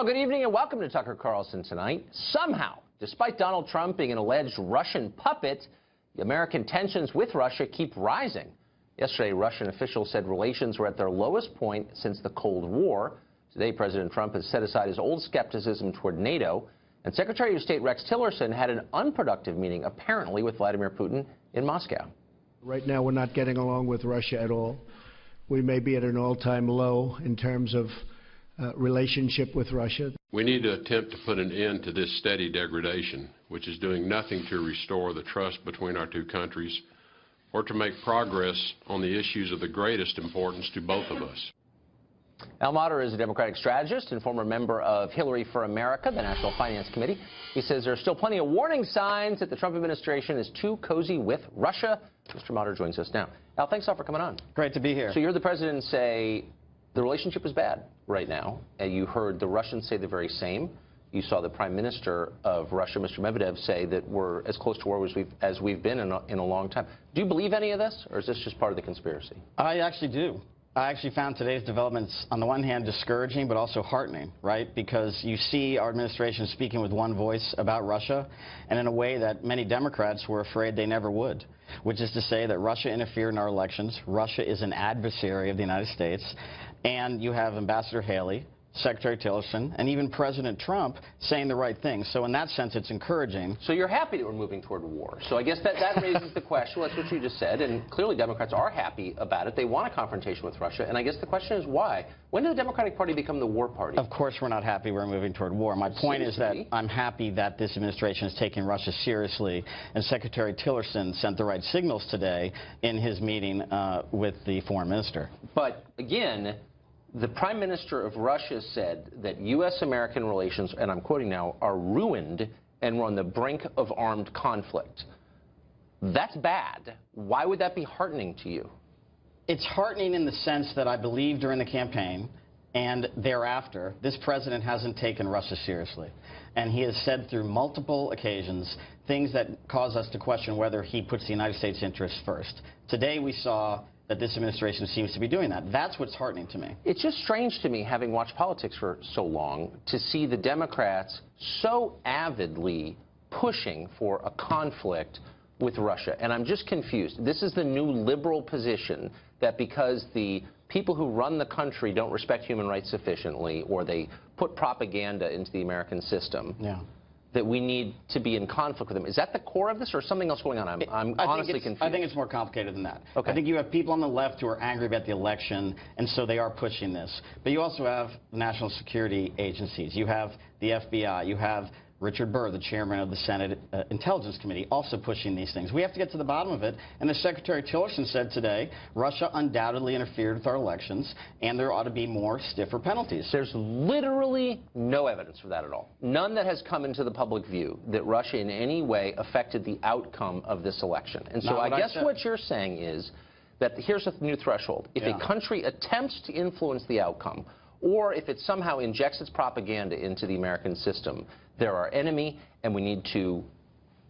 Well, good evening and welcome to Tucker Carlson Tonight. Somehow, despite Donald Trump being an alleged Russian puppet, the American tensions with Russia keep rising. Yesterday, Russian officials said relations were at their lowest point since the Cold War. Today, President Trump has set aside his old skepticism toward NATO, and Secretary of State Rex Tillerson had an unproductive meeting, apparently, with Vladimir Putin in Moscow. Right now, we're not getting along with Russia at all. We may be at an all-time low in terms of relationship with Russia. We need to attempt to put an end to this steady degradation, which is doing nothing to restore the trust between our two countries or to make progress on the issues of the greatest importance to both of us. Al Mottur is a Democratic strategist and former member of Hillary for America, the National Finance Committee. He says there are still plenty of warning signs that the Trump administration is too cozy with Russia. Mr. Mottur joins us now. Al, thanks all for coming on. Great to be here. So you heard the president say the relationship is bad right now, and you heard the Russians say the very same. You saw the Prime Minister of Russia, Mr. Medvedev, say that we're as close to war as we've been in a long time. Do you believe any of this, or is this just part of the conspiracy? I actually do. I actually found today's developments, on the one hand, discouraging, but also heartening, right? Because you see our administration speaking with one voice about Russia, and in a way that many Democrats were afraid they never would, which is to say that Russia interfered in our elections. Russia is an adversary of the United States. And you have Ambassador Haley, Secretary Tillerson, and even President Trump saying the right thing. So in that sense, it's encouraging. So you're happy that we're moving toward war. So I guess that raises the question. Well, that's what you just said. And clearly Democrats are happy about it. They want a confrontation with Russia. And I guess the question is why? When did the Democratic Party become the war party? Of course we're not happy we're moving toward war. My point is that I'm happy that this administration is taking Russia seriously. And Secretary Tillerson sent the right signals today in his meeting with the foreign minister. But again, the Prime Minister of Russia said that U.S.-American relations, and I'm quoting now, are ruined and we're on the brink of armed conflict. That's bad. Why would that be heartening to you? It's heartening in the sense that I believe during the campaign and thereafter, this president hasn't taken Russia seriously. And he has said through multiple occasions things that cause us to question whether he puts the United States' interests first. Today we saw that this administration seems to be doing that. That's what's heartening to me. It's just strange to me, having watched politics for so long, to see the Democrats so avidly pushing for a conflict with Russia. And I'm just confused. This is the new liberal position that because the people who run the country don't respect human rights sufficiently, or they put propaganda into the American system, that we need to be in conflict with them. Is that the core of this, or something else going on? I'm honestly confused. I think it's more complicated than that. Okay. I think you have people on the left who are angry about the election, and so they are pushing this. But you also have national security agencies. You have the FBI. You have Richard Burr, the chairman of the Senate Intelligence Committee, also pushing these things. We have to get to the bottom of it. And as Secretary Tillerson said today, Russia undoubtedly interfered with our elections, and there ought to be more stiffer penalties. There's literally no evidence for that at all. None that has come into the public view that Russia in any way affected the outcome of this election. And so I guess what you're saying is that here's a new threshold. If a country attempts to influence the outcome, or if it somehow injects its propaganda into the American system, they're our enemy, and we need to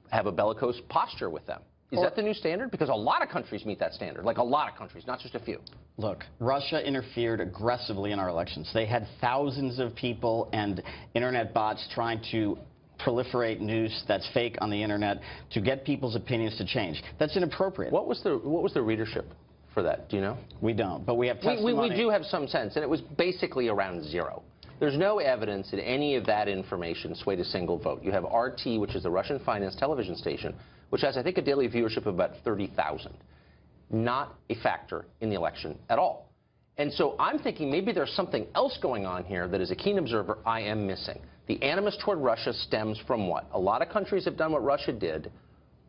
have a bellicose posture with them. Is that the new standard? Because a lot of countries meet that standard, like a lot of countries, not just a few. Look, Russia interfered aggressively in our elections. They had thousands of people and internet bots trying to proliferate news that's fake on the internet to get people's opinions to change. That's inappropriate. What was the readership for that? Do you know? We don't, but we have testimony. We do have some sense, and it was basically around zero. There's no evidence that any of that information swayed a single vote. You have RT, which is the Russian finance television station, which has, I think, a daily viewership of about 30,000. Not a factor in the election at all. And so I'm thinking maybe there's something else going on here that, as a keen observer, I am missing. The animus toward Russia stems from what? A lot of countries have done what Russia did.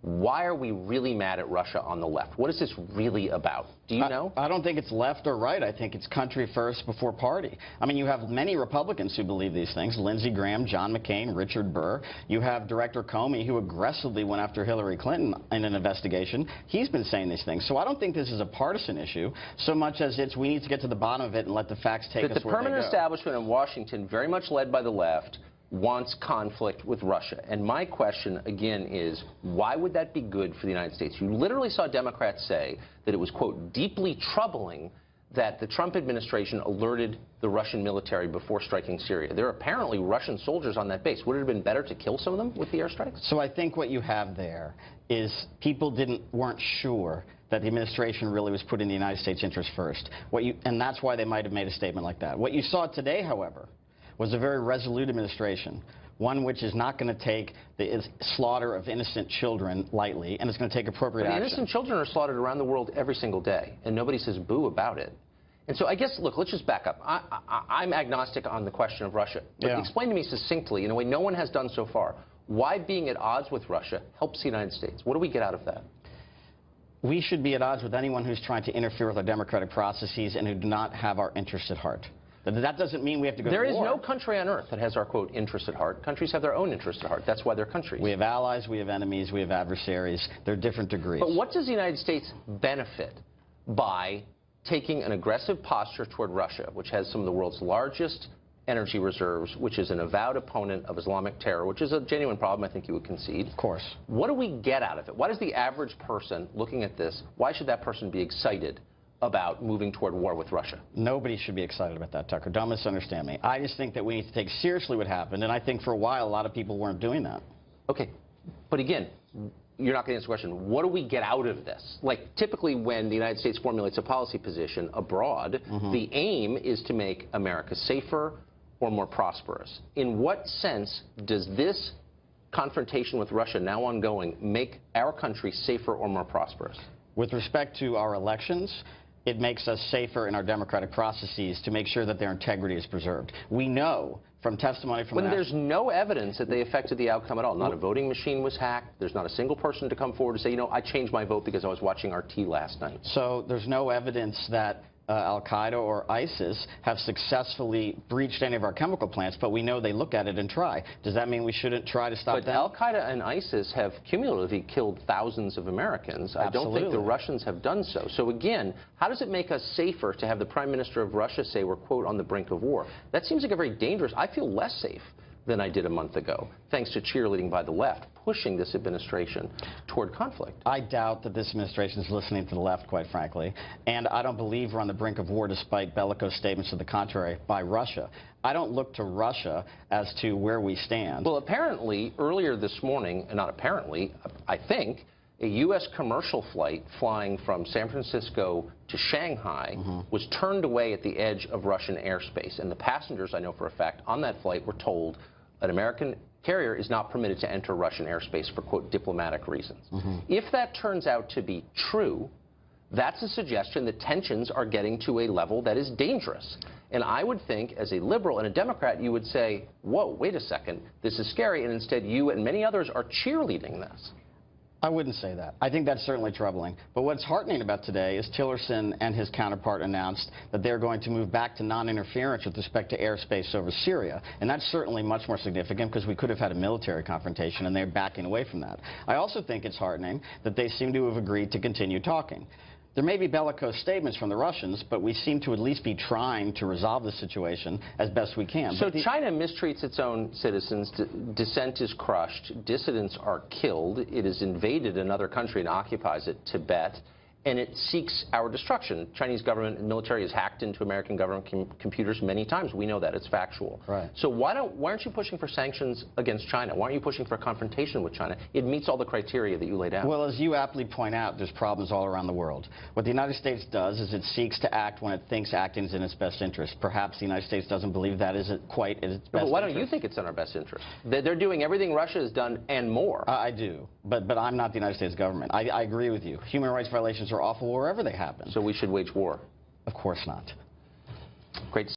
Why are we really mad at Russia on the left? What is this really about? Do you know? I don't think it's left or right. I think it's country first before party. I mean, you have many Republicans who believe these things. Lindsey Graham, John McCain, Richard Burr. You have Director Comey, who aggressively went after Hillary Clinton in an investigation. He's been saying these things. So I don't think this is a partisan issue so much as it's we need to get to the bottom of it and let the facts take us where they go. The permanent establishment in Washington, very much led by the left, wants conflict with Russia. And my question, again, is why would that be good for the United States? You literally saw Democrats say that it was, quote, deeply troubling that the Trump administration alerted the Russian military before striking Syria. There are apparently Russian soldiers on that base. Would it have been better to kill some of them with the airstrikes? So I think what you have there is people weren't sure that the administration really was putting the United States interest first. And that's why they might have made a statement like that. What you saw today, however, was a very resolute administration, one which is not going to take the slaughter of innocent children lightly, and it's going to take appropriate action. Innocent children are slaughtered around the world every single day, and nobody says boo about it. And so I guess, look, let's just back up. I'm agnostic on the question of Russia. But explain to me succinctly, in a way no one has done so far, why being at odds with Russia helps the United States. What do we get out of that? We should be at odds with anyone who's trying to interfere with our democratic processes and who do not have our interests at heart. That doesn't mean we have to go to war. There is no country on earth that has our, quote, interest at heart. Countries have their own interests at heart. That's why they're countries. We have allies, we have enemies, we have adversaries. They're different degrees. But what does the United States benefit by taking an aggressive posture toward Russia, which has some of the world's largest energy reserves, which is an avowed opponent of Islamic terror, which is a genuine problem, I think you would concede. Of course. What do we get out of it? Why does the average person looking at this, why should that person be excited about moving toward war with Russia? Nobody should be excited about that, Tucker. Don't misunderstand me. I just think that we need to take seriously what happened, and I think for a while a lot of people weren't doing that. Okay, but again, you're not going to answer the question. What do we get out of this? Like, typically when the United States formulates a policy position abroad, the aim is to make America safer or more prosperous. In what sense does this confrontation with Russia, now ongoing, make our country safer or more prosperous? With respect to our elections, it makes us safer in our democratic processes to make sure that their integrity is preserved. We know from testimony from there's no evidence that they affected the outcome at all. Not a voting machine was hacked. There's not a single person to come forward and say, you know, I changed my vote because I was watching RT last night. So there's no evidence that Al-Qaeda or ISIS have successfully breached any of our chemical plants, but we know they look at it and try. Does that mean we shouldn't try to stop them? But Al-Qaeda and ISIS have cumulatively killed thousands of Americans. Absolutely. I don't think the Russians have done so. So again, how does it make us safer to have the Prime Minister of Russia say we're, quote, on the brink of war? That seems like a very dangerous. I feel less safe than I did a month ago, thanks to cheerleading by the left, pushing this administration toward conflict. I doubt that this administration is listening to the left, quite frankly, and I don't believe we're on the brink of war despite bellicose statements to the contrary by Russia. I don't look to Russia as to where we stand. Well, apparently, earlier this morning, and not apparently, I think, a U.S. commercial flight flying from San Francisco to Shanghai was turned away at the edge of Russian airspace, and the passengers, I know for a fact, on that flight were told an American carrier is not permitted to enter Russian airspace for, quote, diplomatic reasons. If that turns out to be true, that's a suggestion that tensions are getting to a level that is dangerous. And I would think, as a liberal and a Democrat, you would say, whoa, wait a second, this is scary, and instead you and many others are cheerleading this. I wouldn't say that. I think that's certainly troubling. But what's heartening about today is Tillerson and his counterpart announced that they're going to move back to non-interference with respect to airspace over Syria. And that's certainly much more significant because we could have had a military confrontation, and they're backing away from that. I also think it's heartening that they seem to have agreed to continue talking. There may be bellicose statements from the Russians, but we seem to at least be trying to resolve the situation as best we can. So China mistreats its own citizens, dissent is crushed, dissidents are killed, it has invaded another country and occupies it, Tibet, and it seeks our destruction. Chinese government and military has hacked into American government computers many times. We know that. It's factual. Right. So why aren't you pushing for sanctions against China? Why aren't you pushing for a confrontation with China? It meets all the criteria that you laid out. Well, as you aptly point out, there's problems all around the world. What the United States does is it seeks to act when it thinks acting is in its best interest. Perhaps the United States doesn't believe that isn't quite in its best interest. But why don't you think it's in our best interest? They're doing everything Russia has done and more. I do. But I'm not the United States government. I agree with you. Human rights violations are awful wherever they happen. So we should wage war? Of course not.